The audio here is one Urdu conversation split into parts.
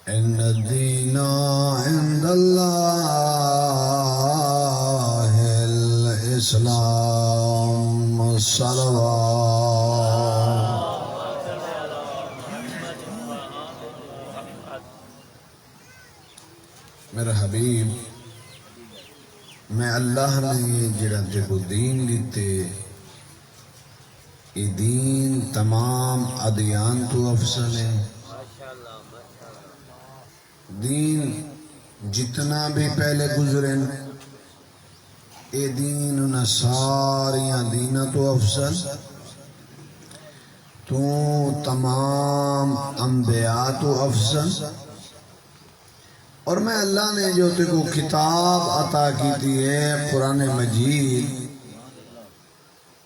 إن الدين عند الله الإسلام الصلوات میرا حبیب میں اللہ نے جڑا تیرے دین دیتے یہ دین تمام ادیان تو افضل ہے دین جتنا بھی پہلے گزرے اے دین انہاں ساریاں دینہ تو افضل تو تمام انبیاء تو افضل اور میں اللہ نے جو تے کو کتاب عطا کی تھی ہے قرآن مجید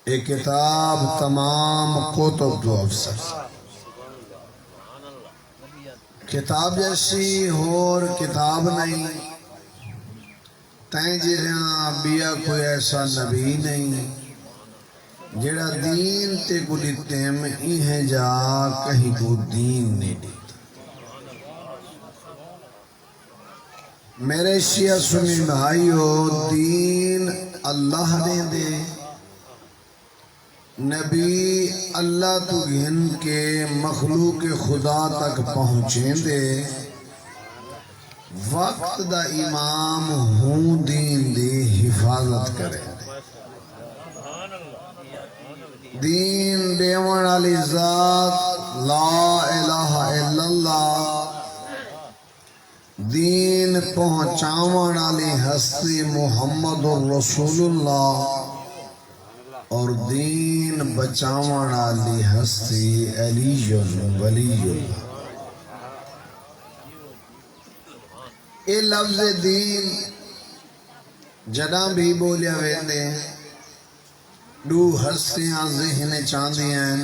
ایک کتاب تمام کتب تو افضل کتاب جیسی اور کتاب نہیں تین جہاں بیا کوئی ایسا نبی نہیں جڑا دین تے کو دیتے میں انہیں جا کہیں کو دین نہیں دیتا میرے شیعہ سنی بھائیو دین اللہ نے دے نبی اللہ تو گھن کے مخلوق خدا تک پہنچیں دے وقت دا امام ہوں دین دی حفاظت کرے دین دیوان علی ذات لا الہ الا اللہ دین پہنچاوان علی ہستی محمد الرسول اللہ اور دین بچاوان علی ہستی علی ولی اللہ اے لفظ دین جڑا بھی بولیا ویندے دو ہستیاں ذہن چاندیاں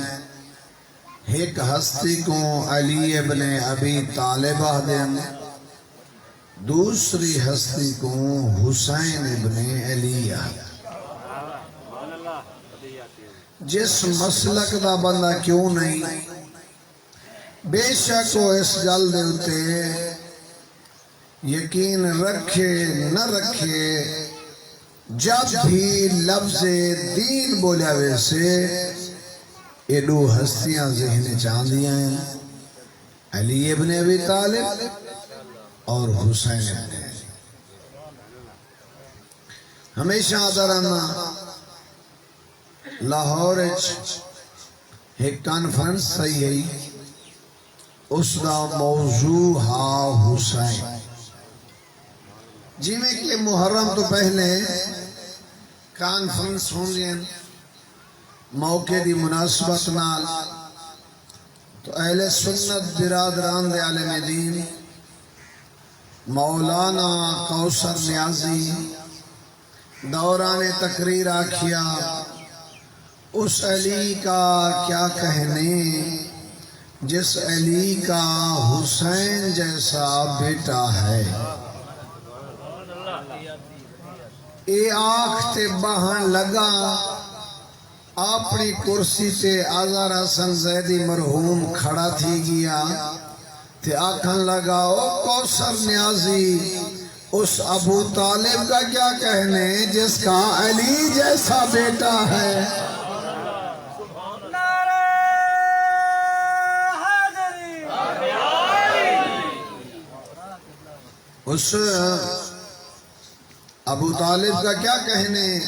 ایک ہستی کو علی ابن ابی طالب دیں دوسری ہستی کو حسین ابن علی جس مسلک دا بندہ کیوں نہیں بے شک وہ اس گل دے اتے یقین رکھے نہ رکھے جب بھی لفظ دین بولیا ویسے یہ دو ہستیاں ذہن چاندیاں ہیں علی ابن ابی طالب اور حسین ابن علی ہمیشہ آدھرانا لاہور ایک کانفرنس صحیح ہے اس دا موضوع ہا حسین جی میں کہ محرم تو پہلے کانفرنس ہوں گے موقع دی مناسبت نال تو اہل سنت برادران دے عالم دین مولانا کوثر نیازی دوران تقریر آکھیا اس علی کا کیا کہنے جس علی کا حسین جیسا بیٹا ہے اے آنکھ تے بہن لگا اپنی کرسی تے آزار حسن زیدی مرحوم کھڑا تھی گیا تے آنکھن لگا او کوثر نیازی اس ابو طالب کا کیا کہنے جس کا علی جیسا بیٹا ہے اس ابو طالب کا کیا کہنے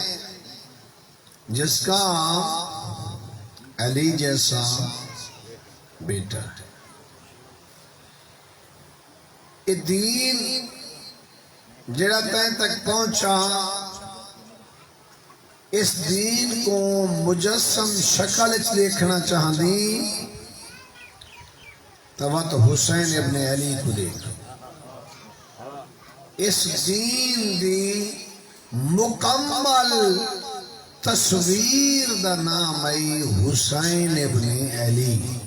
جس کا علی جیسا بیٹا ہے یہ دین جڑا تین تک پہنچا اس دین کو مجسم شکل دیکھنا چاہتی تو حسین ابن علی کو دیکھ اس دین دی مکمل تصویر دا نام آئی حسین ابن علی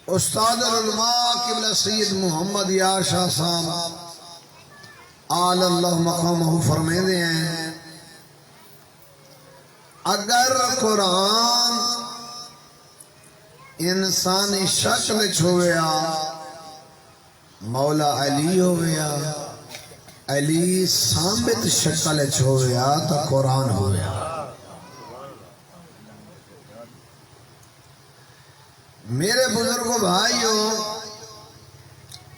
استاد العلماء قبلہ سید محمد یار شاہ صاحب آل اللہ مقامہ فرمائے دے ہیں اگر قرآن انسانی شکل چھویا مولا علی ہویا علی ثابت شکل چھویا تو قرآن ہویا میرے بزرگوں بھائیوں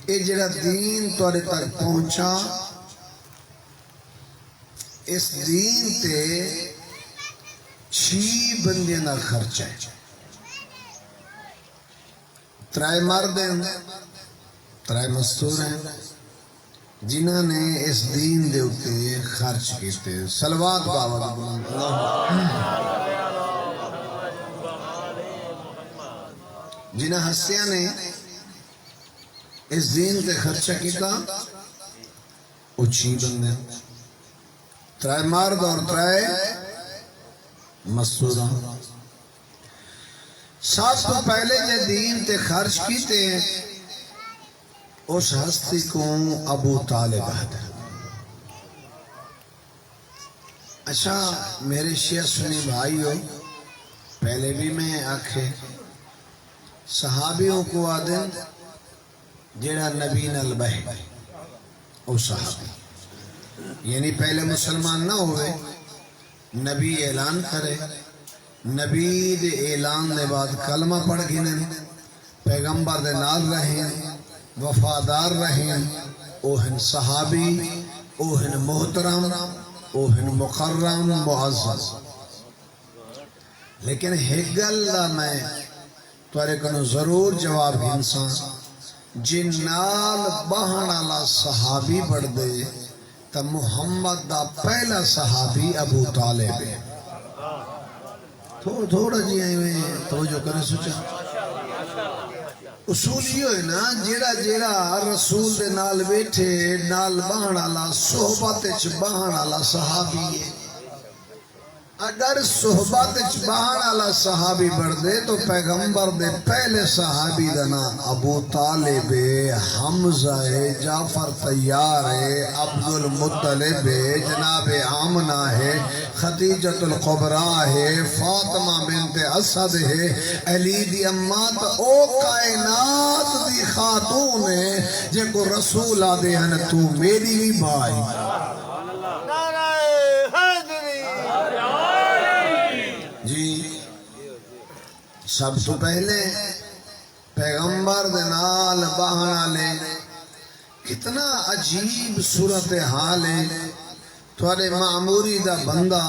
یہ جڑا دین توڑے تک پہنچا اس دین تے 6 بندے نہ خرچ ہے 3 مرد ہیں 3 مستور ہیں جنہوں نے اس دین دے اتے خرچ کیتے صلوات بابا جنہاں ہستیاں نے اس دین تے خرچہ کیتا وہ 6 بندے 3 مرد اور 3 مستورہ سب تو پہلے جو دین تے خرچ کیتے اس ہستی کو ابو طالب ہے اچھا میرے شیعہ سنی بھائیو پہلے بھی میں آکھے صحابیوں کو آدن جیڑا نبی نال بہے او صحابی یعنی پہلے مسلمان نہ ہوئے نبی اعلان کرے نبی دے اعلان دے بعد کلمہ پڑھ گنن پیغمبر دے نال رہیں وفادار رہیں اوہن صحابی اوہن محترم اوہن مکرم معزز لیکن ہگل میں توارے کنو ضرور جواب انسان جن نال بہن علا صحابی پڑھ دے تا محمد دا پہلا صحابی ابو طالب ہے تھوڑا جی آئے ہوئے توجہ کرے سوچا اصول یہ ہے نا جیڑا رسول دے نال بیٹھے نال بہن علا صحبت اچ بہن علا صحابی ہے اگر صحبت اچ بہن علا صحابی بڑھ دے تو پیغمبر دے پہلے صحابی دا نام ابو طالب حمزہ جعفر طیار عبد المطلب جناب آمنہ ہے خدیجۃ القبرا ہے فاطمہ بنت اسد ہے علی دی امات او کائنات دی خاتون ہے جے کو رسول آدے ہیں تو میری بھی بھائی جی سب تو پہلے پیغمبر دنال بہنا لے کتنا عجیب صورتحال ہے تھوڑے معموری دا بندہ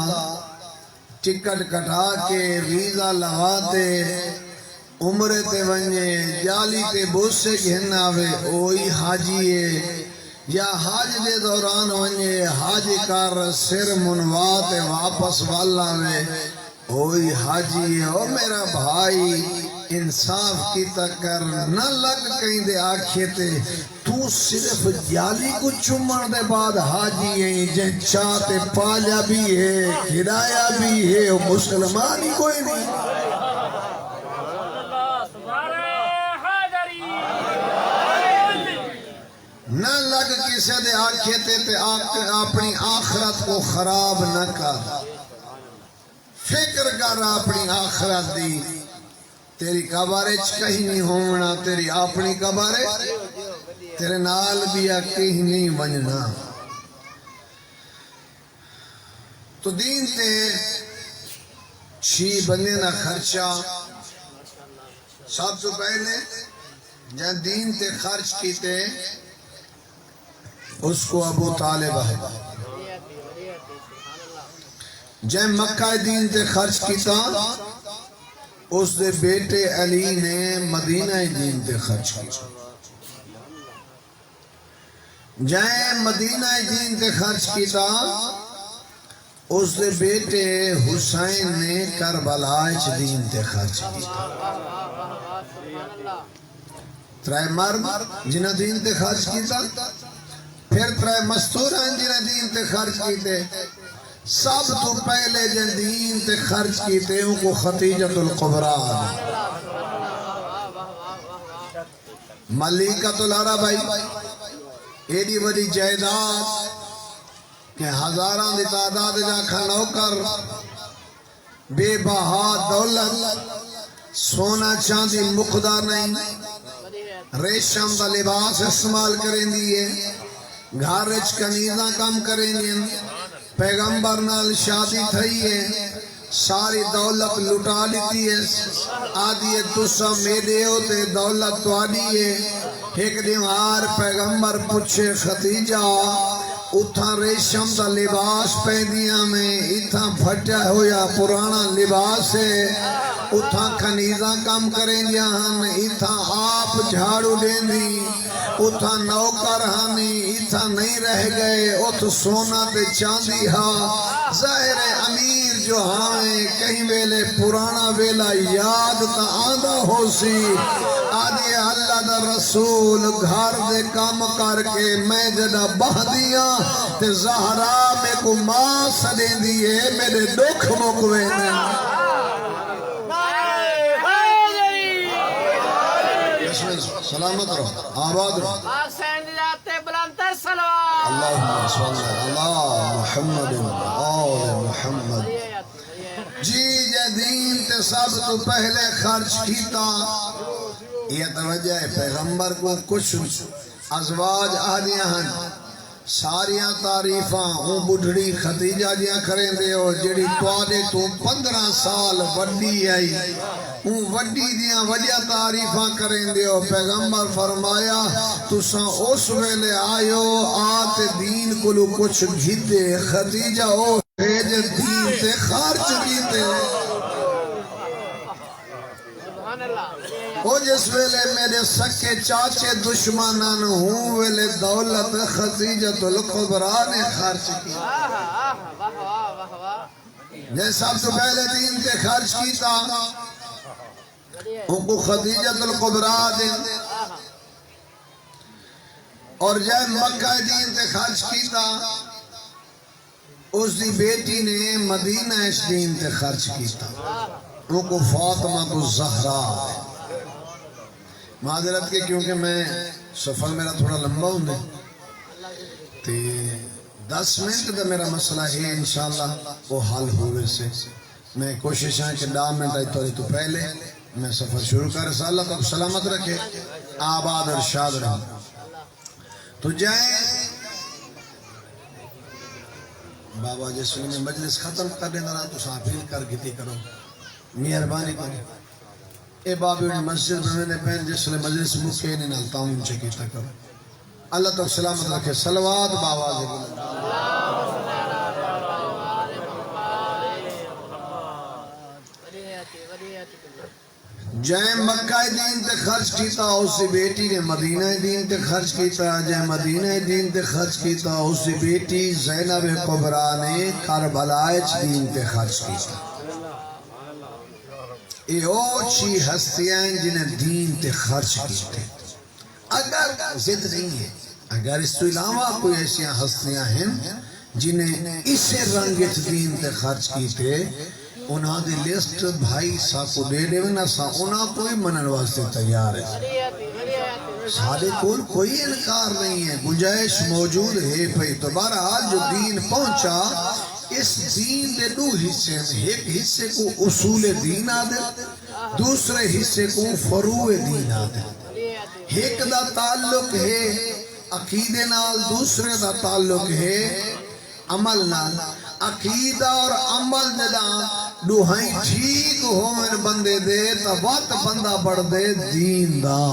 ٹکٹ کٹا کے ویزا لگاتے عمرے تے ونجے جالی تے بوسے گھن آوے اوہی حاجی ہے یا حاج دے دوران ونجے حاجی کار سر منواتے واپس والا میں اوہی حاجی ہے او میرا بھائی انصاف کی تکر نہ لگ کہیں دے آکھے تے تو صرف جالی کو چمڑ دے بعد حاجی ہیں جن چاہتے پالیا بھی ہے ہدایا بھی ہے مسلمانی کوئی نہیں نہ لگ کسی دے آکھے تے اپنی آخرت کو خراب نہ کر فکر کر اپنی آخرت دی تیری قبرچ کہیں نہیں ہونا تیری اپنی قبر تیرے نال بھی کہیں نہیں بننا تو دین تے 6 بندے نہ خرچہ سب تو پہلے جہاں دین تے خرچ کیتے اس کو ابو طالب ہے جہاں مکہ دین تے خرچ کیتا اس دے بیٹے علی نے مدینہ دین تے خرچ کیتا جہاں مدینہ دین تے خرچ کیتا اس دے بیٹے حسین نے کربلا دین تے خرچ کیتا 3 مرد جنہ دین تے خرچ کیتا پھر 3 مستوران جنہ دین تے خرچ کیتے سب تو پہلے جن دین تے خرچ کیتے ان کو خدیجۃ القبرا ملکۃ العرب ایڈی بڑی جائیداد کہ ہزاراں دی تعداد جا کھا نوکر بے بہا دولت سونا چاندی مقدار نہیں، ریشم دا لباس استعمال کریں دیئے، گھر وچ کنیزاں کم کریں دیئے، پیغمبر نال شادی تھئی ہے، ساری دولت لٹا لیتی ہے، آدھی تسا میرے ہوتے دولت تواڈی ہے۔ ایک دیوار پیغمبر پوچھے خدیجہ اتھا ریشم دا لباس پہنیاں میں، اتھا پھٹیا ہویا پرانا لباس ہے، اتھا کنیزاں کم کریں دیا ہم، اتھا آپ جھاڑو دیں دی، اتھا نوکر ہمیں اتھا نہیں رہ گئے، اتھ سونا تے چاندی ہاں، ظاہر امیر جو ہمیں کہیں ویلے پرانا ویلا یاد تا آدھا ہو سی، آدھے اللہ دا رسول گھر دے کام کر کے میں جدہ بہ دیاں تے زہرا میں کو ماں سدیں دیئے میرے دکھ مکوے میں۔ سلامت رہو، آباد رہو، اللہم صلی اللہ محمد آل محمد۔ جی دین تے سب تو پہلے خرچ کیتا، یہ توجہ ہے پیغمبر کو کچھ ازواج آدیاں ہیں، ساریاں تعریفاں ہوں بڑھڑی خدیجہ جیاں کریں دے ہو، جڑی توادے تو 15 سال وڈی آئی، ہوں وڈی دیاں وجہ تعریفاں کریں دے ہو۔ پیغمبر فرمایا تساں اس ویلے آئیو آتے دین کلو کچھ گھتے، خدیجہ او بھیج دین تے خارج کیتے، وہ جس ویلے میرے سکے چاچے دشمنان ہوں ویلے دولت خدیجۃ الکبریٰ نے خرچ کی، جیسا تو پہلے دین تے خرچ کیتا ان کو خدیجۃ الکبریٰ دیں، اور جب مکہ دین تے خرچ کیتا اس دی بیٹی نے مدینہ اس دین تے خرچ کیتا، ان کو فاطمہ الزہرا۔ معذرت کے کیونکہ میں سفر میرا تھوڑا لمبا ہوں تے 10 منٹ دا میرا مسئلہ ہے انشاءاللہ وہ حل ہوئے سے میں کوشش ہے کہ 10 منٹ تو پہلے میں سفر شروع کر رہا، اللہ تک سلامت رکھے، آباد اور شاد رہا۔ تو جائیں بابا جس نے میں مجلس ختم کر دینا رہا تو سافیل کر گتی کرو، مہربانی کرو، اے بابی نے مسجد بنانے پہن جس نے مجلس مکے نے نالتا ہوں انچے کیتا کرو، اللہ تک سلامت رکھے، صلوات باواز بلند۔ جائیں مکہ دین تے خرچ کیتا اسی بیٹی نے مدینہ دین تے خرچ کیتا، جائیں مدینہ دین تے خرچ کیتا اسی بیٹی زینب کبریٰ نے کربلا دین تے خرچ کیتا۔ یہ اوچی ہستیاں جنہیں دین تے خرچ کیتے، اگر ضد نہیں ہے، اگر اس تو علاوہ کوئی ایسی ہستیاں ہیں جنہیں اسے رنگت دین تے خرچ کیتے، انہاں دی لسٹ بھائی سا کو دے دے نا سا انہاں کوئی منن واسطے تیار ہے، سارے کول کوئی انکار نہیں ہے، گنجائش موجود ہے پہ۔ تو بہرحال جو دین پہنچا اس دین دے دو حصے میں، ایک حصے کو اصول دین آدھے، دوسرے حصے کو فروع دین آدھے، ایک دا تعلق ہے عقیدے نال، دوسرے دا تعلق ہے عمل نال۔ عقیدہ اور عمل جدا دوہائیں ٹھیک ہوئے بندے دے تا وقت بندہ بڑھ دے دین دا۔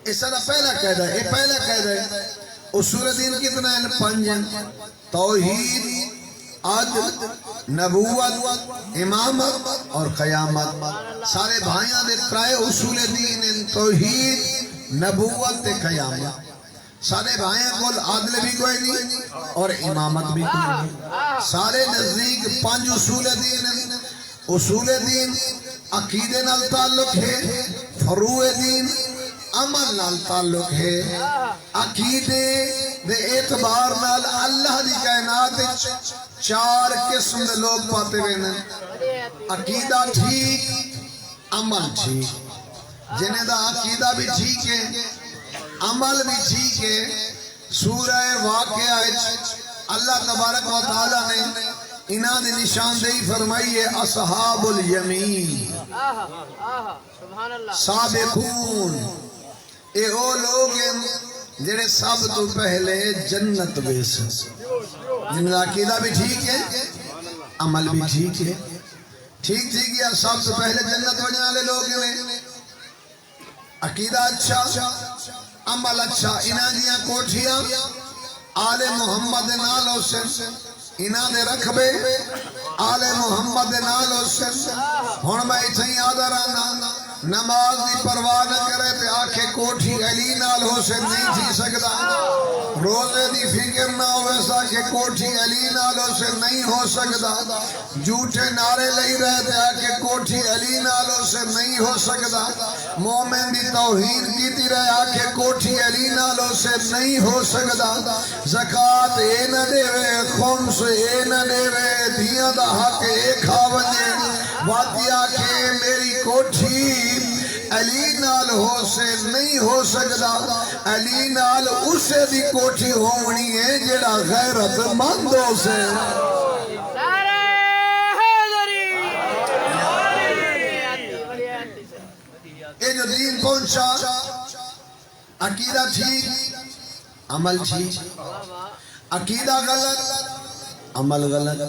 اس طرح پہلا قیدہ ہے، یہ پہلا قیدہ ہے۔ اصول دین کتنا ہے؟ 5 توحید، عدل، نبوت، امامت اور قیامت۔ سارے بھائیاں دے کرائے اصول دین ہیں، توحید، نبوت تے قیامت۔ سارے بھائیاں کول عدل بھی کوئی نہیں اور امامت بھی کوئی نہیں۔ سارے نزدیک 5 اصول دین ہیں۔ اصول دین عقیدے نال تعلق ہے، فروع دین عمل نال تعلق ہے۔ عقیدے دے اعتبار نال اللہ دی کائنات 4 قسم دے لوگ پاتے رہنے، عقیدہ ٹھیک، عمل ٹھیک، جنہیں دا عقیدہ بھی ٹھیک ہے، عمل بھی ٹھیک ہے۔ سورہ واقعہ اللہ تبارک و تعالیٰ نے انہاں دی نشاندہی فرمائیے اصحاب الیمین سبحان اللہ سابقون، اے او لوگ ہیں جنہیں سب تو پہلے جنت ویسن، جن کا عقیدہ بھی ٹھیک ہے عمل بھی ٹھیک ہے، ٹھیک یا سب تو پہلے جنت وجنے والے لوگ ہیں، عقیدہ اچھا عمل اچھا، انہاں دیاں کوٹھیاں آل محمد نالو سے، انہاں دے رکھبے آل محمد نالو سے۔ ہن میں اتھے یاد رہنا نماز دی پرواہ نہ کرے تے آکھے کوٹھی علی نال ہو سے نہیں تھی سکتا، روزے دی فکر نہ ہوئے سا کہ کوٹھی علی نال ہو سے نہیں ہو سکتا، جھوٹے نعرے لئی رہے تے آکھے کوٹھی علی نال ہو سے نہیں ہو سکتا، مومن دی توہین کیتی رہے آکھے کوٹھی علی نال ہو سے نہیں ہو سکتا، زکاة اے نہ دے وے، خمس اے نہ دے وے، دیاں دا حق اے کھا ونجے، واتی آکھے میری کوٹھی علی نال ہو سے نہیں ہو سکتا، علی نال اسے دی کوٹھی ہونی ہے جڑا غیرت مند ہو سے۔ یہ جو دین پہنچا عقیدہ ٹھیک عمل ٹھیک، عقیدہ غلط عمل غلط،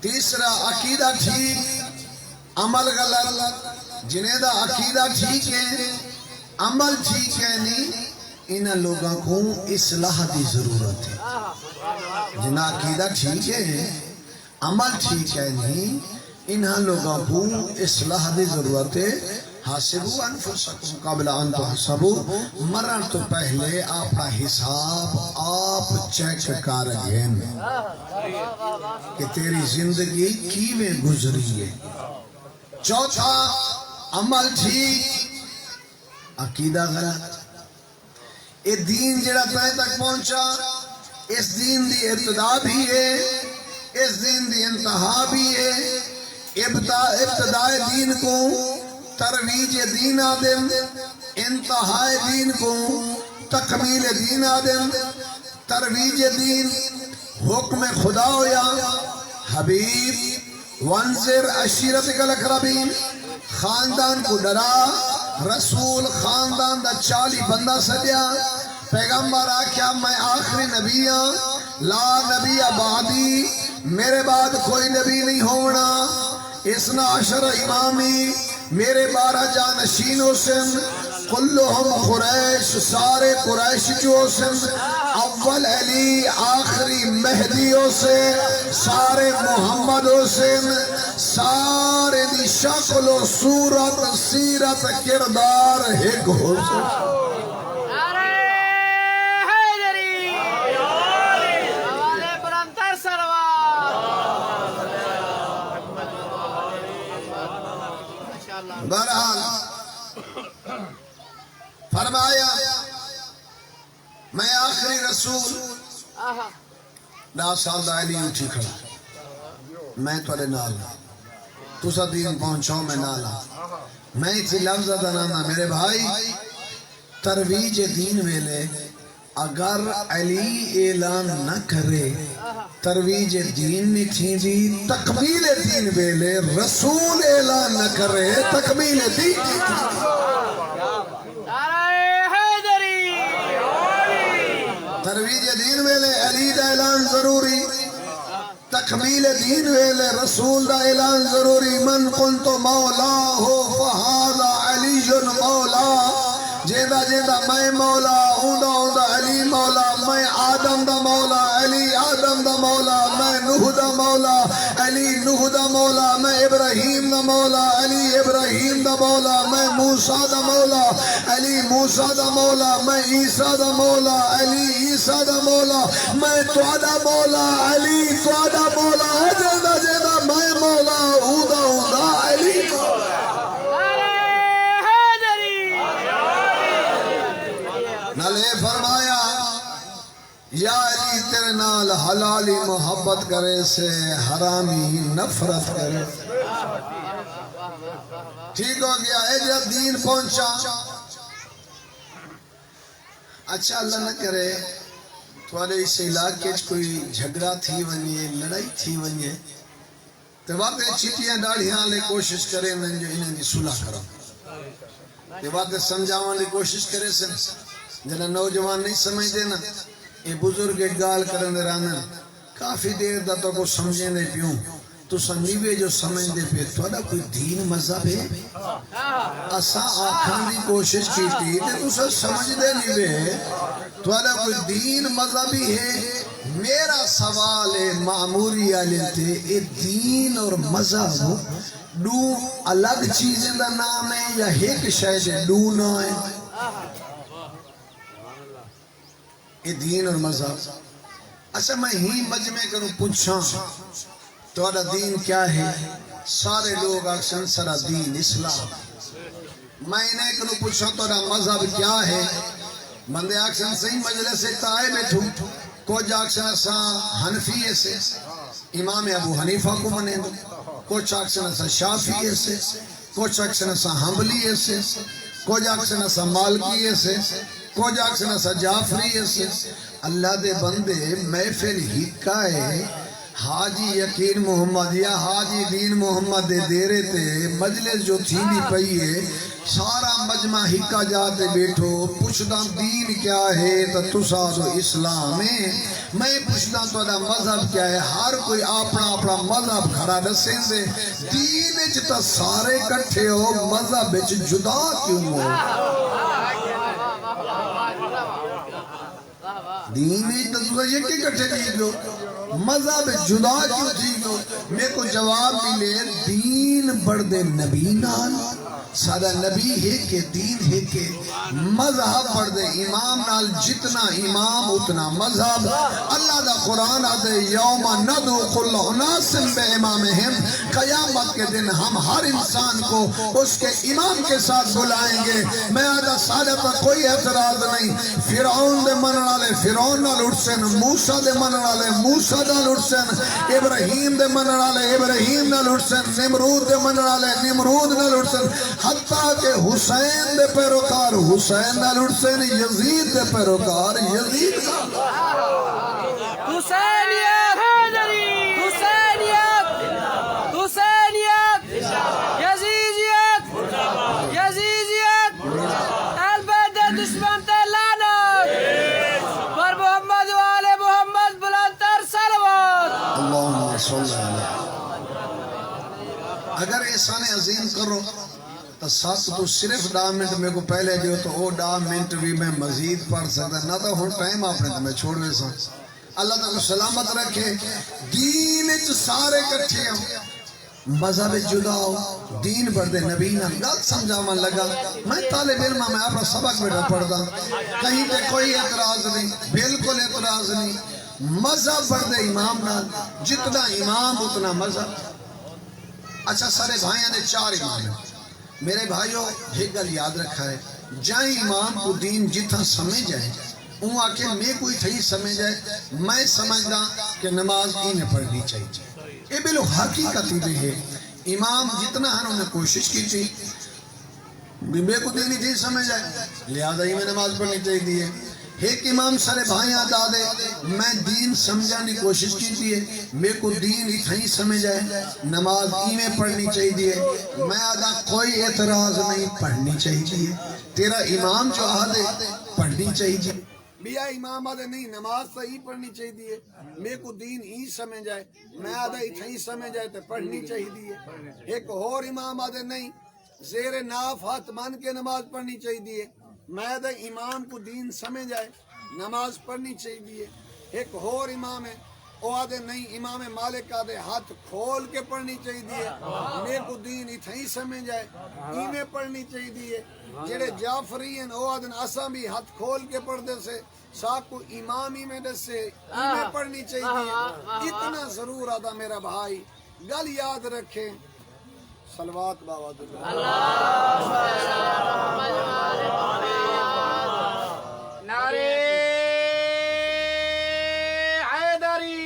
تیسرا عقیدہ ٹھیک عمل غلط، جنہیں دا عقیدہ ٹھیک ہے عمل ٹھیک ہے نہیں، انہاں لوگوں کو اصلاح دی ضرورت ہے، جنہیں عقیدہ ٹھیک ہے عمل ٹھیک ہے نہیں، انہاں لوگوں کو اصلاح دی ضرورت ہے۔ حاسبو انفسکم قبل ان تحسبو، مرن تو پہلے اپنا حساب آپ چیک کر گئن کہ تیری زندگی کیویں گزری ہے۔ چوتھا عمل ٹھیک عقیدہ غلط، یہ دین جڑا تائیں تک پہنچا اس دین دی ابتدا بھی ہے اس دین دی انتہا بھی ہے، ابتدائے دین کو ترویج دین آدم، انتہائے دین کو تکمیل دین آدم، ترویج دین حکم خدا ہویا، حبیب وانذر عشیرتک الاقربین، خاندان کو ڈرا، رسول خاندان دا 40 بندہ سجا، پیغمبر آکھیا میں آخری نبی ہاں، لا نبی بعدی، میرے بعد کوئی نبی نہیں ہونا، اسنا عشر امامی، میرے 12 جانشین حسن، کلہم قریش، سارے قریش جو حسن، اول علی آخری مہدی حسن، سارے محمد حسن، سارے دی شکل و صورت سیرت کردار ایک حسن۔ بہرحال فرمایا میں آخری رسول 10 سال دا علی اٹھی کھڑا، میں توڑے نالا تُسا دین پہنچاؤ میں نالا، میں اسی لفظ دنانا میرے بھائی، ترویج دین ویلے اگر علی اعلان نہ کرے ترویج دین نہیں تھی دی، تکمیل دین ویلے رسول اعلان نہ کرے تکمیل دین نہیں تھی۔ ترویج دین ویلے علی دا اعلان ضروری، تکمیل دین ویلے رسول دا اعلان ضروری، من قلت مولا ہو فہذا علی مولا، جیدہ جیدہ میں مولا اوندہ اوندہ علی مولا، میں آدم دا مولا علی آدم دا مولا، میں نوح دا مولا علی نوح دا مولا، میں ابراہیم دا مولا علی ابراہیم دا مولا، میں موسیٰ دا مولا علی موسیٰ دا مولا، میں عیسیٰ دا مولا علی عیسیٰ دا مولا، میں توادہ مولا علی توادہ مولا، جیدہ جیدہ میں مولا اوندہ اوندہ علی مولا۔ نلے فرمایا یا علی تیرے نال حلالی محبت کرے سے حرامی نفرت کرے، ٹھیک ہو گیا، اے جب دین پہنچا، اچھا اللہ نہ کرے تھوڑے اس علاقے کوئی جھگڑا تھی ونجے لڑائی تھی ونجے تو واقعی چیٹیاں ڈاڑیاں لے کوشش کریں جو انہیں دی صلح کرو یہ بات سمجھاؤں دی کوشش کرے سن جنہاں نوجوان نہیں سمجھ دینا یہ بزرگ ایک گال کرنے رانا کافی دیر دا تو کو سمجھیں دے پیوں تو سنیوے جو سمجھ دے پہ توڑا کوئی دین مذہب ہے اسا آکھان دی کوشش کی تھی تو سا سمجھ دے نیوے توڑا کوئی دین مذہبی ہے میرا سوال ہے معموری آلیتے اے دین اور مذہب دو الگ چیزیں دا نام ہے یا ایک شاید دو نہ ہے اے دین اور مذہب اچھا میں ہی مجمع کروں پوچھاں توڑا دین کیا ہے سارے لوگ اکثر سرا دین اسلام میں انہیں کروں پوچھاں توڑا مذہب کیا ہے بندے اکثر صحیح مجلس سے تائے بیٹھوں کچھ اکثر سا حنفیہ سے امام ابو حنیفہ کو منے دو کچھ اکثر سا شافیہ سے کچھ اکثر سا حنبلیہ سے کچھ اکثر سا مالکیہ سے کچھ اکثر سا جعفریہ سے اللہ دے بندے محفل ہکائے حاجی یقین محمد یا حاجی دین محمد دے دیرے تے مجلس جو تھی بھی پئی ہے سارا مجمع ہکا جاتے بیٹھو پوچھدا دین کیا ہے تو تسا تو اسلام ہے میں پوچھدا تو دا مذہب کیا ہے ہر کوئی اپنا اپنا مذہب کھڑا دسیں دے دین وچ تا سارے کٹھے ہو مذہب وچ جدا کیوں ہو دین وچ تا تسا یہ کی کٹھے دی گو مذہب جدا کیوں تھی گو میں کو جواب ملے دین بڑھ دے نبی نال سادہ نبی ہے کہ دین ہے کہ مذہب پڑھ دے امام نال جتنا امام اتنا مذہب اللہ دا قرآن آدھے یوم ندعو کل اناس بے امامہم قیامت کے دن ہم ہر انسان کو اس کے امام کے ساتھ بلائیں گے میں آدھا سادہ پر کوئی اعتراض نہیں فرعون دے منن والے فرعون نال اٹھسن موسیٰ دے منن والے موسیٰ نال اٹھسن ابراہیم دے منن والے ابراہیم نال اٹھسن نمرود دے منن والے نمرود نال اٹھسن حتیٰ کہ حسین دے پیروکار حسین نال اٹھسن یزید دے پیروکار یزید حسینیت حسینیت حسینیت یزیدیت یزیدیت البید دشمن تے لعنت پر محمد و آل محمد بلندتر صلوات اللہم صلی اللہ اگر احسان عظیم کرو تو ساتھ تو صرف 10 منٹ میں کو پہلے دیو تو وہ 10 منٹ بھی میں مزید پڑھ سکتا نہ تو ہون ٹائم آپ نے تو میں چھوڑ دے سا اللہ تعالیٰ سلامت رکھے دین اچھ سارے کٹھے ہوں مذہب جدا ہو دین بڑھ دے نبی نہ گل سمجھا من لگا میں طالب علم میں اپنا سبق بیٹا پڑھتا کہیں پہ کوئی اعتراض نہیں بالکل اعتراض نہیں مذہب بڑھ دے امام نہ جتنا امام اتنا مذہب اچھا سارے بھائیاں نے 4 امام ہیں میرے بھائیوں ایک گل یاد رکھا ہے جائیں امام کو دین جتنا سمجھ جائے اون آکے میں کوئی تھی سمجھ جائے میں سمجھدا کہ نماز انہیں پڑھنی چاہیے یہ بلو حقیقتی بھی ہے امام جتنا ہے انہوں نے کوشش کی تھی میں کو دینی تھی سمجھ جائے لہذا ہی میں نماز پڑھنی چاہیے ایک امام سارے بھائیاں دادے میں دین سمجھانے کی کوشش کی تھی میں کو دین اتنی سمجھ آئے نماز میں پڑھنی چاہیے میں آدھا کوئی اعتراض نہیں پڑھنی چاہیے تیرا امام جو آدھے پڑھنی چاہیے بیا امام آدھے نہیں نماز صحیح پڑھنی چاہیے میں کو دین ہی سمجھ آئے میں آدھا اتنی سمجھ آئے تو پڑھنی چاہیے ایک اور امام آدھے نہیں زیر ناف ہاتھ مان کے نماز پڑھنی چاہیے میں دے امام کو دین سمجھ آئے نماز پڑھنی چاہیے ایک اور امام ہے وہ آدھے نہیں امام مالک آدھے ہاتھ کھول کے پڑھنی چاہیے میں کو دین اتھائی سمجھ آئے ایمیں پڑھنی چاہیے جڑے جعفری ہیں وہ آدھے اساں بھی ہاتھ کھول کے پڑھ دے سے ساکھ کو امام ہی میں دے سے ایمیں پڑھنی چاہیے اتنا ضرور آدھا میرا بھائی گل یاد رکھیں صلوات باواد نعرے حیدری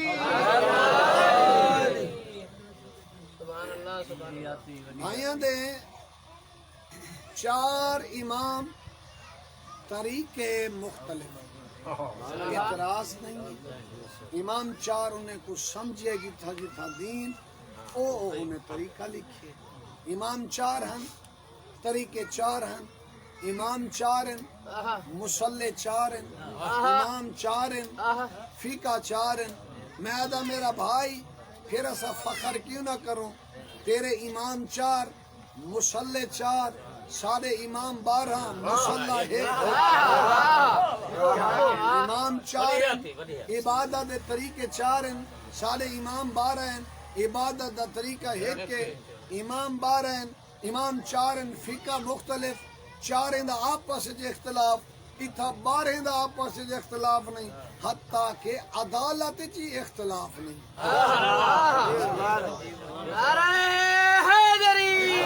سبحان اللہ سبحان اللہ بھائیاں دے 4 امام طریقے مختلف اعتراض نہیں امام چار انہیں کچھ سمجھے جتھا جتھا دین او انہیں طریقہ لکھے امام چار ہیں طریقے چار ہیں امام چار ہیں مسلح چار ہیں امام چار ہیں فقہ چار ہیں میں ادا میرا بھائی پھر ایسا فخر کیوں نہ کروں تیرے امام چار مسلح چار سارے امام 12 مسلح ایک امام چار ہیں عبادت دے طریقے چار ہیں سارے امام 12 ہیں عبادت دا طریقہ ایک کے امام 12 ہیں امام چار ہیں فقہ مختلف چار ہیں دا آپس وچ اختلاف اتھا 12 دا آپس وچ اختلاف نہیں حتیٰ کہ عدالت وچ ہی اختلاف نہیں نعرہ حیدری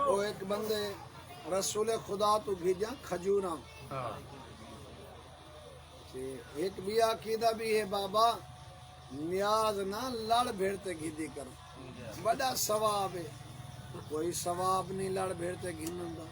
وہ ایک بندے رسول خدا تو بھیجا کھجوراں ایک بھی عقیدہ بھی ہے بابا نیاز نہ لڑ بھیڑتے گھدی کرو بڑا ثواب ہے کوئی ثواب نہیں لڑ بھیڑتے گھنن دا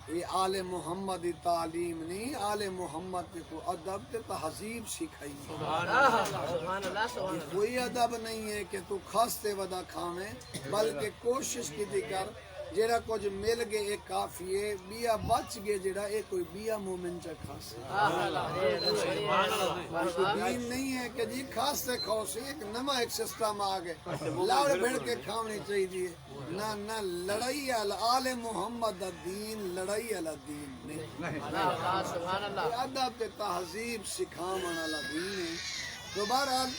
یہ آل محمد دی تعلیم نہیں آل محمد کو ادب تے تہذیب سکھائی سبحان اللہ کوئی ادب نہیں ہے کہ تو کھاستے ودا کھاویں بلکہ کوشش کی دی کر جیڑا کچھ مل گئے ایک کافی ہے بیا بچ گئے جیڑا ایک کوئی بیا مومن چا کھاسے دین نہیں ہے کہ جی کھاستے کھاؤ سے ایک نما ایک سسٹم آگئے لڑ بھیڑ کے کھاونی چاہیے نہ لڑائی آل محمد دا دین لڑائی علی دین نہیں ادب تے تہذیب سکھاون والا دین ہے تو بہرحال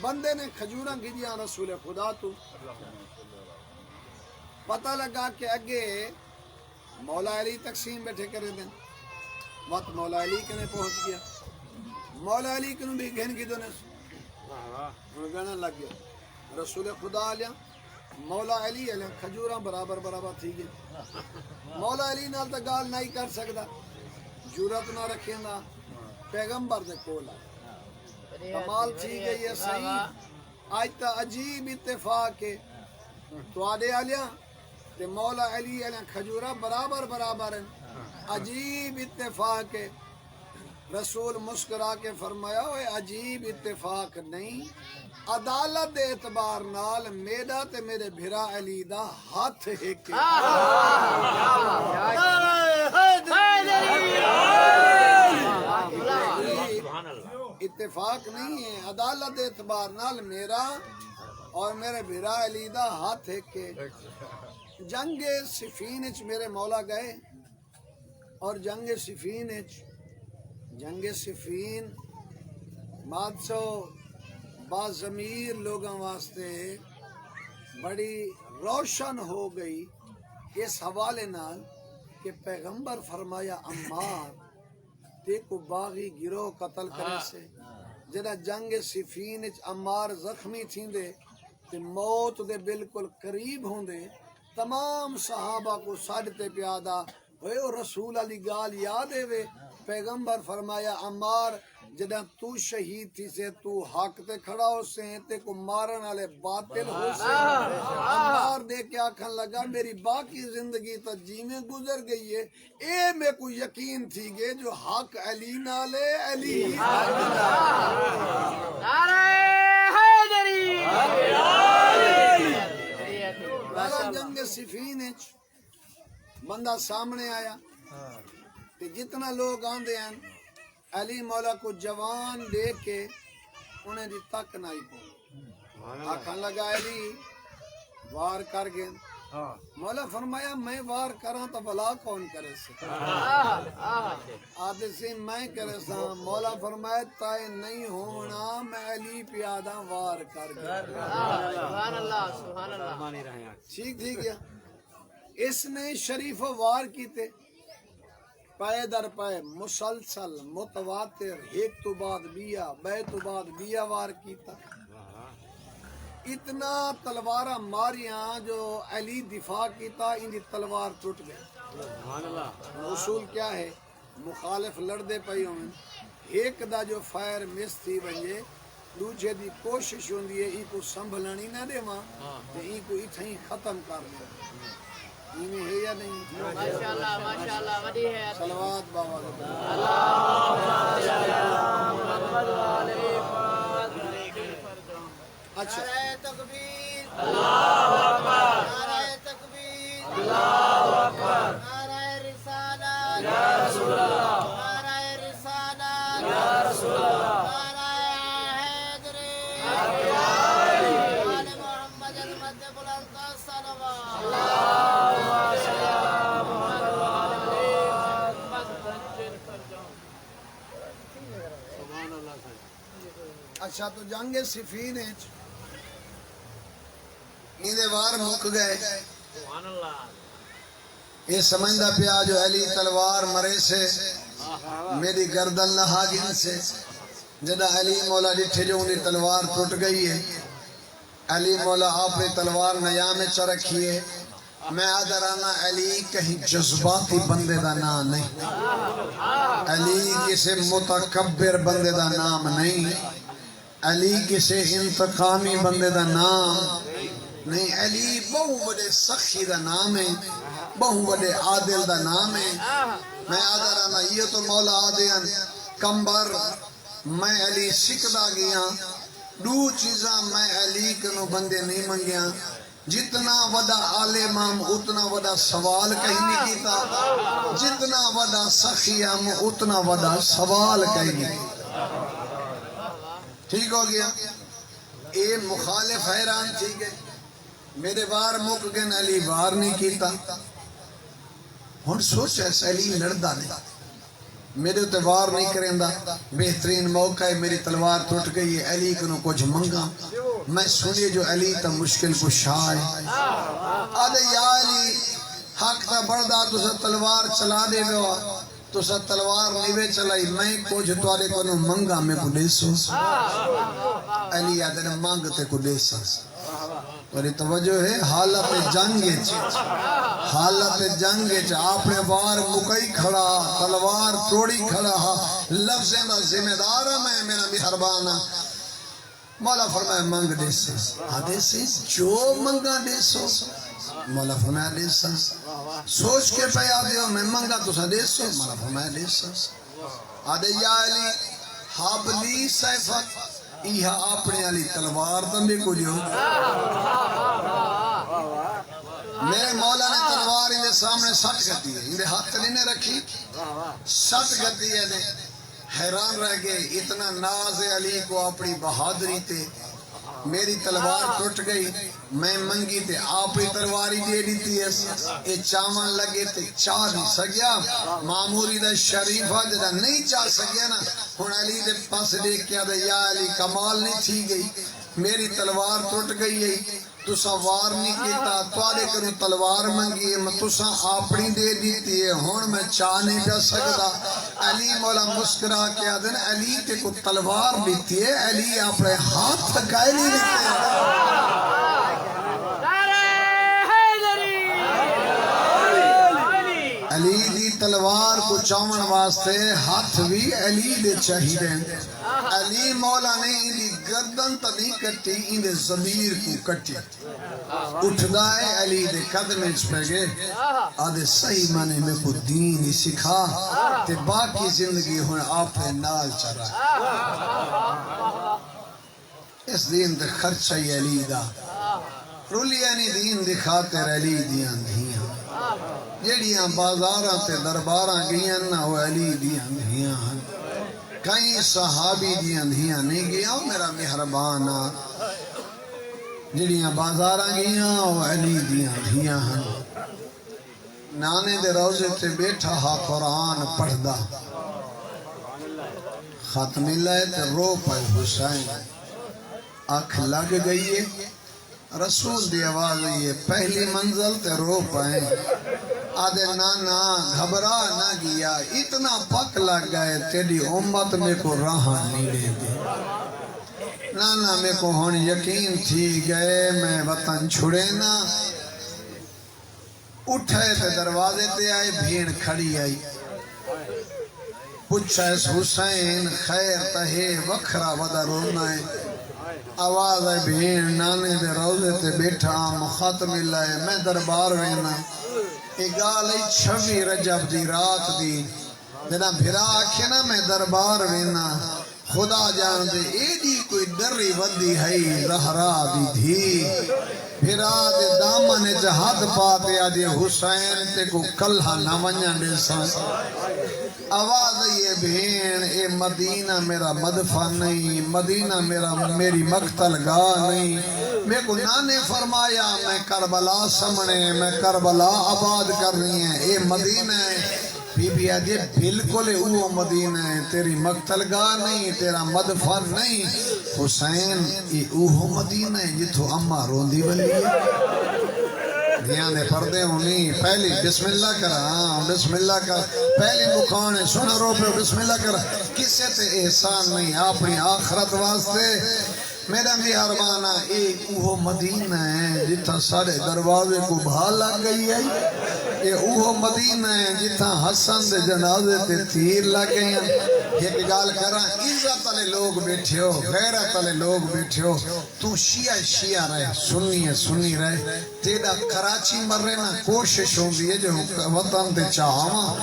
بندے نے کھجوراں گھدیاں رسول خدا تو پتہ لگا کہ اگے مولا علی تقسیم بیٹھے کرے دیں وقت مولا علی کنے پہنچ گیا مولا علی کنوں بھی گھن کی دونے گھنا لگ گیا رسول خدا لیا مولا علی علیہ کھجوراں برابر برابر تھی گئے مولا علی نال تا گال نہیں کر سکتا جرت نہ رکھیں گا پیغمبر دے کولا کمال تھی گئی ہے صحیح آج تا عجیب اتفاق ہے تو آدھے آلیاں تے مولا علی علیہ کھجورہ برابر برابر ہیں عجیب اتفاق ہے رسول مسکرا کے فرمایا ہوئے عجیب اتفاق نہیں عدالت دے اعتبار نال میرا تے میرے بھرا علی دا ہاتھ ایک اتفاق نہیں ہے عدالت دے اعتبار نال میرا اور میرے بھرا علی دا ہاتھ ایک جنگ صفین اچ میرے مولا گئے اور جنگ صفین مادسو باضمیر لوگوں واسطے بڑی روشن ہو گئی اس حوالے نال کہ پیغمبر فرمایا عمار تے کو باغی گروہ قتل کرے سے جدا جنگ صفین اچ عمار زخمی تھیندے تے موت دے بالکل قریب ہوندے تمام صحابہ کو ساڈتے پیادا ہوئے او رسول علی گال یاد ہے وے پیغمبر فرمایا عمار جدہ تو شہید تھی سے تو حق تے کھڑا ہو سے تے کو مارن والے باطل ہو سے عمار دے کے آکھن لگا میری باقی زندگی تا جی میں گزر گئی ہے اے میں کو یقین تھی گے جو حق علی نالے علی نعرہ حیدری جنگ صفین بندہ سامنے آیا کہ جتنا لوگ آندے ہیں علی مولا کو جوان دیکھ کے انہیں دی تک نہ ہی پہنچ آکھن لگا علی وار کر گئے مولا فرمایا میں وار کراں تو بلا کون کرے سے آدھے سے میں کرے سا مولا فرمایا تائے نہیں ہونا میں علی پیادہ وار کر گیا سبحان اللہ ٹھیک تھی گیا اس نے شریف و وار کیتے پائے در پائے مسلسل متواتر ایک تو بعد بیا بے تو بعد بیا وار کیتا اتنا تلوارہ ماریاں جو علی دفاع کیتا ان دی تلوار ٹوٹ گئے اصول کیا ہے مخالف لڑدے پئی ہوں ایک دا جو فائر مس تھی بنجے دوجے دی کوشش ہوندی ہے ای کو سنبھلنی نہ دے ماں تے ای کو اتھیں ختم کر دے ایویں ہے یا نہیں؟ ماشاءاللہ وڈی ہے صلوات بابا اچھا نعرہ تکبیر اللہ اکبر نعرہ تکبیر اللہ اکبر نعرہ رسالت یا رسول اللہ نعرہ رسالت یا رسول اللہ نعرہ حیدری آل محمد المد بلند صلوات اللہم صلی علی محمد وعلی محمد سبحان اللہ اچھا تو جنگ صفین ایندے وار مک گئے سبحان اللہ یہ سمجھدا پیا جو علی تلوار مرے سے میری گردن لہا گن سے جدا علی مولا ڈٹھے جو انہیں تلوار ٹوٹ گئی ہے علی مولا آپ نے تلوار نیام میں رکھیے میں آدرانا علی کہیں جذباتی بندے دا نام نہیں علی کسی متکبر بندے دا نام نہیں علی کسی انتقامی بندے دا نام نہیں علی بہو بڑے سخی دا نام ہے بہو بڑے عادل دا نام ہے میں آدرانا یہ تو مولا آدین کمبر میں علی سکھدا گیا دو چیزاں میں علی کنو بندے نہیں منگیاں جتنا وڈا عالمام اتنا وڈا سوال کہیں نہیں کیتا جتنا وڈا سخیم اتنا وڈا سوال کہیں نہیں ٹھیک ہو گیا اے مخالف حیران ٹھیک ہے میرے بار مک گن علی بار نہیں کیتا ہن سوچ ایسا علی لڑدا نہیں میرے تے وار نہیں کریں دا بہترین موقع ہے میری تلوار ٹوٹ گئی ہے علی کنو کچھ منگا میں سنیے جو علی تا مشکل کو شاہ ہے آدھے یا علی حق تا بڑھدا تو سا تلوار چلا دے گا تو سا تلوار نیوے چلائی میں کچھ توارے کنو منگا میں کو دے سو علی آدھے مانگتے کو دے سو اور یہ توجہ ہے حالت جنگ آپ نے وار مکئی کھڑا تلوار توڑی کھڑا لفظیں دا ذمہ دار میں میرا مہربان مولا فرمایا مانگ دے سے آدھے سے جو منگا دے سو مولا فرمایا دے سو سوچ کے پہ آدھے ہو میں منگا تو سا دے سو مولا فرمایا دے سو آدھے یا علی حابلی سیفت یہ اپنے علی تلوار تمہیں کو لیو میرے مولا نے تلوار انہیں سامنے سٹ کرتی ہے انہیں ہاتھ نہیں رکھی سٹ کرتی ہے حیران رہ گئے اتنا ناز علی کو اپنی بہادری تے میری تلوار ٹوٹ گئی میں منگی تے آپ ہی تلواری دے دیتی ہے یہ چاون لگے تے چاہ نہیں سکیا معمولی دا شریفہ جدا نہیں چاہ سکیا نا ہن علی دے پاس دیکھ کیا دے یا علی کمال نہیں تھی گئی میری تلوار ٹوٹ گئی ہے تسا وار نہیں کیتا توارے کروں تلوار منگی ہے تسا اپنی دے دیتی ہے ہون میں چاہ نہیں جا سکتا علی مولا مسکرا کیا دن علی تے کو تلوار دیتی ہے علی اپنے ہاتھ تھکائے نہیں دیتے ہیں علی دی تلوار کو چاون واسطے ہاتھ بھی علی دے چاہیے علی مولا نے انہی گردن تا نہیں کٹی انہی ضمیر کو کٹی اٹھدا ہے علی دے قدم اچ پہ گئے آدھے صحیح مانے میں کو دین ہی سکھا تے باقی زندگی ہوئے آپ نال چرا اس دین تے خرچہ ہی علی دا رولیا نہیں دین دکھاتے علی دیاں دھیاں جڑیاں بازاراں تے درباراں گیاں نہ وہ علی دیاں دھیاں کئی صحابی دیاں دھیاں نہیں گیا میرا مہربان جڑیاں بازاراں گیاں وہ علی دیاں دھیاں نانے دے روزے تے بیٹھا ہا قرآن پڑھدا ختم لائے تے رو پائے حسین آنکھ لگ گئی ہے رسول دی آواز ہے پہلی منزل تے رو پائے آدھے نانا گھبرا نہ گیا اتنا پک لگ گئے تیری امت میں کو راہ نیڑے دے نانا میں کو ہون یقین تھی گئے میں وطن چھڑے نا اٹھے تے دروازے تے آئے بھیڑ کھڑی آئی پوچھا اس حسین خیر تہے وکھرا ودا رونا ہے آواز ہے بھیڑ نانے دے روزے تے بیٹھا مخاتم اللہ ہے میں دربار وینا ایک گال 26 رجب دی رات دی جنا بھرا آکھے نا میں دربار وینا خدا جان دے ایڈی کوئی ڈری ودی ہے زہرا دی دھی بھرا دے دامن جہاد پاتے آجے حسین تے کو کلہ نہ ونجا دے سان آواز یہ بھین اے مدینہ میرا مدفع نہیں، مدینہ میری مقتل گاہ نہیں. میں کو نانے فرمایا میں کربلا سمنے میں کربلا آباد کر رہی ہیں، اے مدینہ ہے. بی بی آجے بالکل اوہ مدینہ ہے، تیری مقتل گاہ نہیں، تیرا مدفع نہیں. حسین یہ اوہ مدینہ ہے جتھو اماں روندی بلی ہے. دھیان دے پردے ہونی پہلی بسم اللہ کرا، ہاں بسم اللہ کر پہلی مکان ہے سن رو پہ بسم اللہ کرا. کسے تے احسان نہیں اپنی آخرت واسطے. میرا مہربانہ ایک اوہ مدینہ ہے جتھا سارے دروازے کو بھا لگ گئی ہے. یہ اوہ مدینہ ہے جتھا حسن دے جنازے تے تیر لگ گئی ہیں. ایک گال کرا عزت والے لوگ بیٹھے ہو، غیرت والے لوگ بیٹھے ہو. تو شیعہ رہے، سنی رہے. تیرا کراچی مر رہے نا کوشش ہوں بھی ہے جو وطن تے چاہاں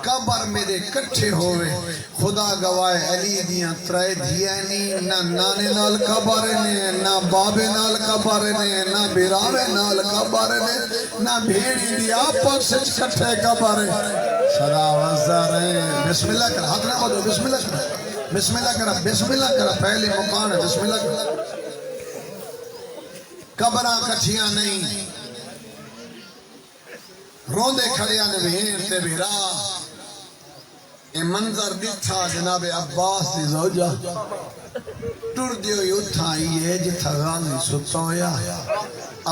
قبر میرے کٹھے ہوئے. خدا گوائے علی دیاں ترائے دھیانی نہ نانے نال قبر نے، نہ بابے نال قبر نے، نہ بیراوے نال قبر نے، نہ بھیڑی دی آپس کٹھے قبر. صدا وزدہ رہے. بسم اللہ کر ہاتھ نہ بدو، بسم اللہ کر، بسم اللہ کر، بسم اللہ کر. پہلی مکان ہے بسم اللہ کر. قبراں کٹھیاں نہیں، روندے کھڑیاں نے بھین تے بھیرا. اے منظر دکھا جناب عباس دی زوجہ ٹر دیو یوتھا آئیے جتھا غازی ستا ہویا.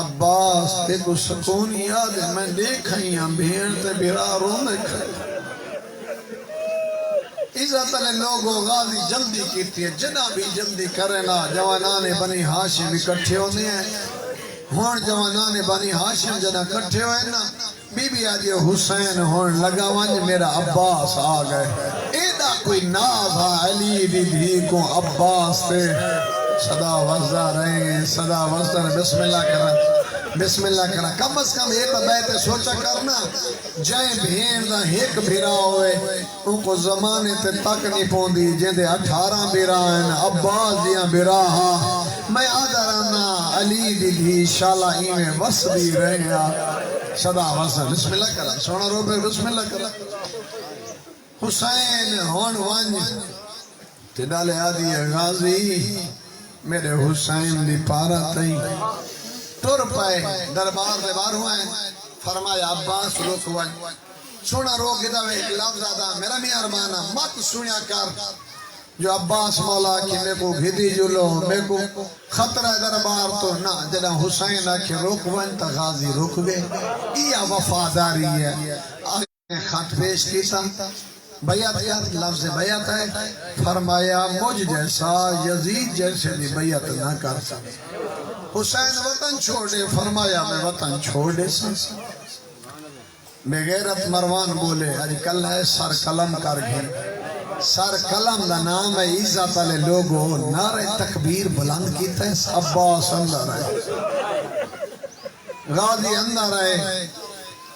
عباس تے کو سکون یاد ہے میں دیکھائیاں بھین تے بھیرا روندے کھڑیاں. عزت علی لوگوں غازی جلدی کیتی ہے، جنہ بھی جلدی کرنا. جوانان بنی ہاشم اکٹھے ہونے ہیں. ہون جوانان بنی ہاشم جنہ کٹھے ہوئے نا بی بی آجے حسین ہون لگا ونج میرا عباس آ گئے. ایدہ کوئی ناز علی دی دھی کو عباس تے. صدا وزدہ رہے، صدا وزدہ رہے. بسم اللہ کرنا، بسم اللہ کرنا. کم از کم ایک بیت سوچا کرنا جائیں بھین دا ایک بھیرا ہوئے ان کو زمانے تے تک نہیں پوندی جیندے 18 بھیرا ہیں. عباس دیاں بھیرا ہاں میں آدھرانا علی دی دھی شالا ایمیں وس بھی رہیا. صدا وزدہ بسم اللہ کرنا. سونا رو پہ بسم اللہ کرنا. حسین ہون ونج تے ڈالے آدھی غازی میرے حسین دی پارا تئی ٹر پائے. دربار دے بار ہوئے فرمایا عباس روک ون. سونا روک دا ایک لفظ آدھا میرا مہربانہ مت سنیا کر جو عباس مولا کی میں کو گھدی جلو میں کو خطرہ دربار تو نہ. جنا حسین آکے روک ون تا غازی روک گئے. یہ وفاداری ہے. خط پیش کیتا بیعت یا لفظ بیعت ہے. فرمایا مجھ جیسا یزید جیسے بھی بیعت نہ کر سکتے. حسین وطن چھوڑے. فرمایا میں وطن چھوڑے سا. بغیرت مروان بولے آج کل ہے سر قلم کر گھر. سر قلم دا نام ہے. عزت والے لوگوں نعرہ تکبیر بلند کیتا ہے. عباس اندر ہے، غازی اندر ہے.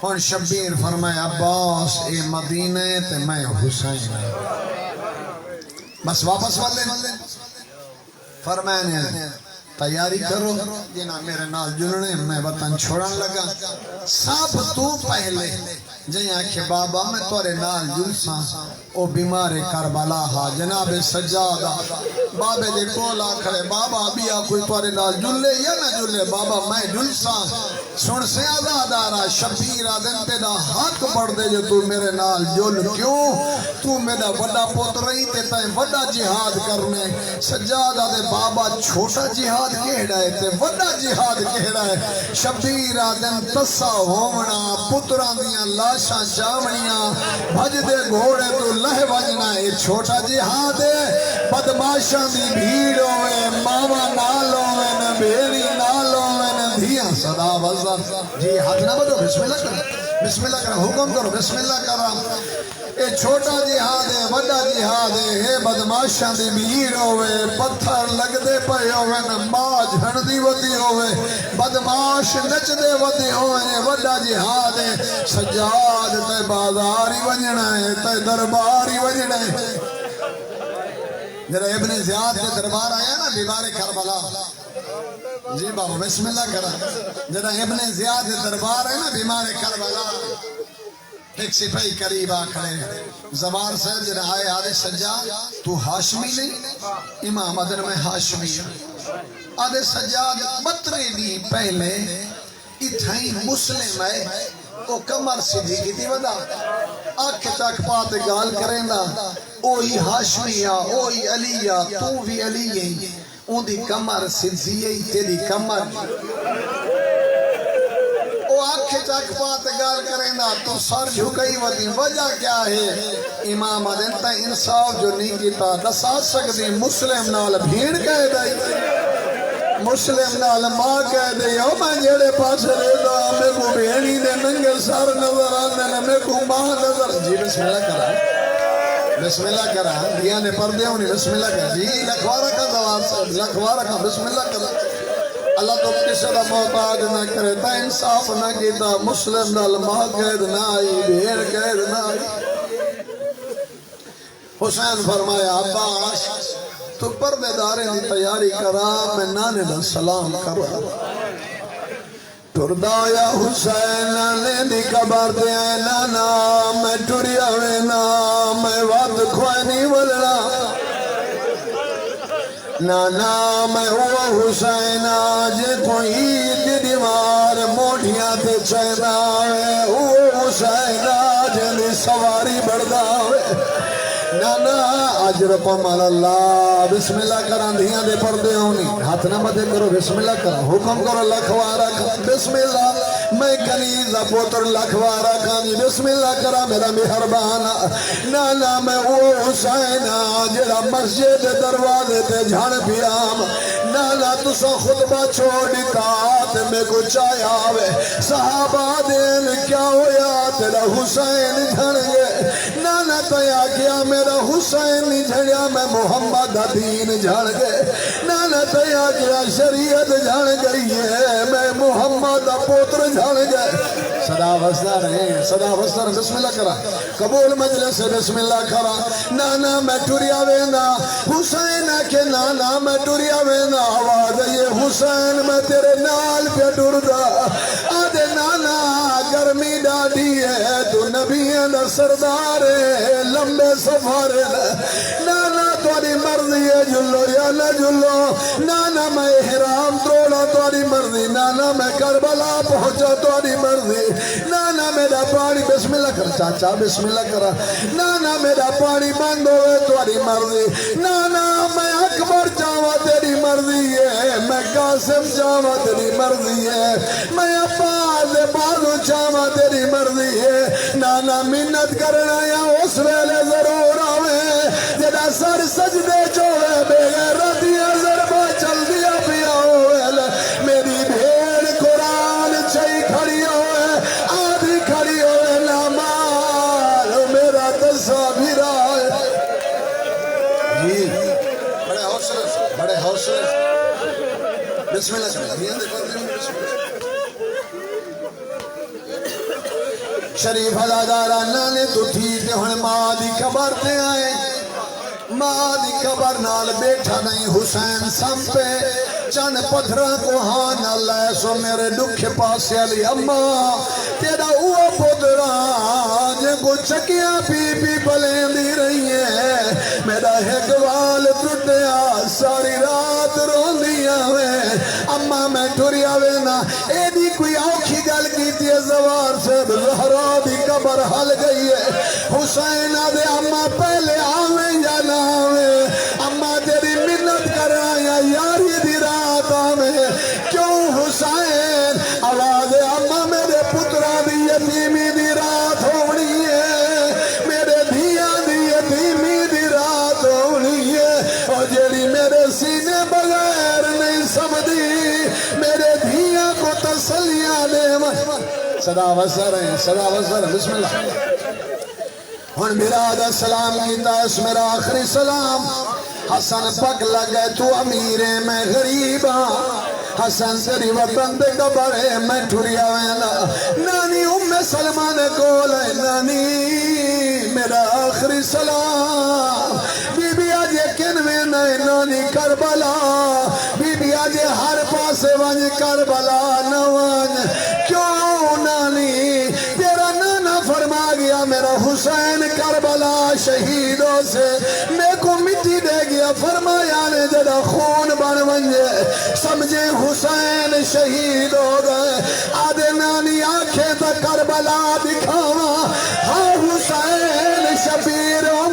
ہون شبیر فرمایا عباس اے مدینہ تے میں حسین بس واپس والے. فرمایا تیاری کرو جنا میرے نال جلنے میں وطن چھوڑن لگا. سب تو پہلے جائیں آکھے بابا میں تورے نال جلساں او بیمار کربلا ہا جناب سجادہ بابے دے کولا کھڑے. بابا بیا کوئی تورے نال جلے یا نہ جلے؟ بابا میں جلساں. سن سے آزاد آرہا شبیر آدن تے دا حق بڑھ دے جو تو میرے نال جل. کیوں؟ تو میرا وڈا پوت رہی تے تائیں وڈا جہاد کرنے. سجادہ دے بابا چھوٹا جہاد کہڑا ہے تے وڈا جہاد کہڑا ہے؟ شبیر آدن تسا ہومنا پتران دیاں لاشاں جامنیاں بھج دے گھوڑے تو لہ بجنا. یہ چھوٹا جہاد ہے. بدماشاں دی بھیڑ ہوئے ماما نال ہوئے نہ بھیڑی نال ہوئے نہ دھیاں. صدا وزر جی ہاتھ نہ بدو بسم اللہ کریں. بسم اللہ کرا حکم کرو بسم اللہ کرا اے چھوٹا جہاد ہے بڑا جہاد ہے بدماشاں دی بھیڑ ہوئے پتھر لگ دے پے ہوئے نماز ہندی ودی ہوئے بدماش نچ دے ودی ہوئے بڑا جہاد ہے سجاد تے بازار ہی وجنا ہے تے دربار ہی وجنا ہے جرا ابن زیاد کے دربار آیا نا بیمار کربلا جی بابا بسم اللہ کرا جرا ابن زیاد کے دربار ہے نا بیمار کربلا ایک سپاہی قریب آ کھڑے زبان سے جنہیں آئے آدھے سجاد تو ہاشمی نہیں امام ادر میں ہاشمی آدھے سجاد بطرے دی پہلے اتھائی مسلم ہے وہ کمر سیدھی کی تھی ودا آنکھ تک پاتے گال کریں دا اوہی ہاشمیہ اوہی علیہ تو بھی علیہ اون دی کمر سیدھی ہے تیری کمر آنکھ چاک پات گال کریں دا تو سر جھکئی ودی وجہ کیا ہے امام آدھن تا انصاف جو نہیں کیتا دسا سکتی مسلم نال بھیڑ کہہ دائی مسلم نال ماں کہہ دائی او میں جیڑے پاس رہ دا میں کو بھیڑی دے ننگے سر نظر آنے میں کو ماں نظر جی بسم اللہ کرا بسم اللہ کرا دیا نے پردے ہونی بسم اللہ کرا جی لکھوارہ کا دوار سے لکھوارہ کا بسم اللہ کرا اللہ تو کسی دا محتاج نہ کرے تا انصاف نہ کیتا مسلم نال ماں قید نہ آئی بھیڑ قید نہ آئی حسین فرمایا عباس تو پردے دارے دی تیاری کرا میں نانے دا سلام کرا ٹردہ یا حسین نانے دی قبر دے نانا میں ٹریا وینا میں وعد کھوانی ولنا نانا میں ہوا حسین آج کوئی دیوار موڑیاں تے چینا ہے ہوا حسین آج نے سواری بڑھدا ہے نانا اجر پمال اللہ بسم اللہ کران دھیاں دے پردے ہونی ہاتھ نہ مدے کرو بسم اللہ کرا حکم کرو لکھوارا کھا بسم اللہ میں کنیزہ پوتر لکھوارا کھانی بسم اللہ کرا میرا مہربانا نانا میں او حسینہ جڑا مسجد دروازے تے جھڑ پیام نانا تسا خطبہ چھوڑی کات میں کو چاہیا ہوئے صحابہ دین کیا ہویا تیرا حسین جھڑ گئے نانا تیا کیا میرا حسین جھڑیا میں محمد دین جھڑ گئے نانا تیا کیا شریعت جھڑ گئی ہے میں محمد پوتر جھڑ گئے صدا وزدہ رہے صدا وزدہ رہے بسم اللہ کرا قبول مجلس سے بسم اللہ کرا نانا میں ٹوریا وینا حسین کے نانا میں ٹوریا وینا آواز یہ حسین میں تیرے نال پہ ٹردا آدھے نانا گرمی ڈاڈی ہے تو نبی ہے سردار ہے لمبے سفر نانا توڑی مرضی ہے جلو یا نہ جلو نانا میں احرام توڑا توڑی مرضی نانا میں کربلا پہنچا توڑی مرضی نانا میرا پانی بسم اللہ کر چاچا بسم اللہ کرا نانا میرا پانی بند ہوئے توڑی مرضی نانا میں اکبر چاہوا تیری مرضی ہے میں قاسم چاہوا تیری مرضی ہے میں عباس بازو چاہوا تیری مرضی ہے نانا منت کرنا یا اس ویلے ضرور آوے جدا سر سجدے چوے بے غیرتی ضربہ چل دیا پیا ہوئے میری بھیڑ قرآن چاہی کھڑی ہوئے آدھی کھڑی ہوئے نامال میرا تصابیرہ جی بڑے حوصلے بسم اللہ شریف ہزادارہ نانے تو ٹھیک ہن ماں دی قبر تے آئے ماں دی قبر نال بیٹھا نہیں حسین سم پہ چند پتھرہ کو ہاں نہ لے سو میرے دکھ پاسے علی اماں تیرا اوہ پترہ جن کو چکیاں پی پی پلیں دی رہی ہیں میرا ہگوال ٹوٹیا ساری رات رون دیا ہوئے اماں میں ٹوریا وینا اے دی کوئی آنکھی گل کی تھی زوار سے زہرا دی قبر حل گئی ہے حسین آدھے اماں پہلے آویں یا نہ آویں اماں تیری منت کرا یا یاری دی رات آویں کیوں حسین آواز اماں میرے پترہ دی یتیمی دی رات ہونی ہے میرے دھیاں دی یتیمی دی رات ہونی ہے اور جیڑی میرے سینے بغیر نہیں سمدھی میرے دھیاں کو تسلیاں دے صدا وسر ہے صدا وسر بسم اللہ ہن میرا دا سلام کیتا اس میرا آخری سلام حسن پک لگے تو امیر ہے میں غریب ہاں حسن تیری وطن دے کبڑے میں ٹھریا وینا نانی ام سلمان کول ہے نانی میرا آخری سلام بی بی آجے کنوے نئے نانی کربلا بی بی آجے ہر پاسے ونج کربلا نوان کیوں نانی تیرا نانا فرما گیا میرا حسین کربلا شہیدوں سے میں کو مٹی دے گیا فرمایا نے جدا خون بن ونجے سمجھے حسین شہید ہو گئے آدھے نانی آنکھیں تا کربلا دکھاوا ہاں حسین شبیر ہو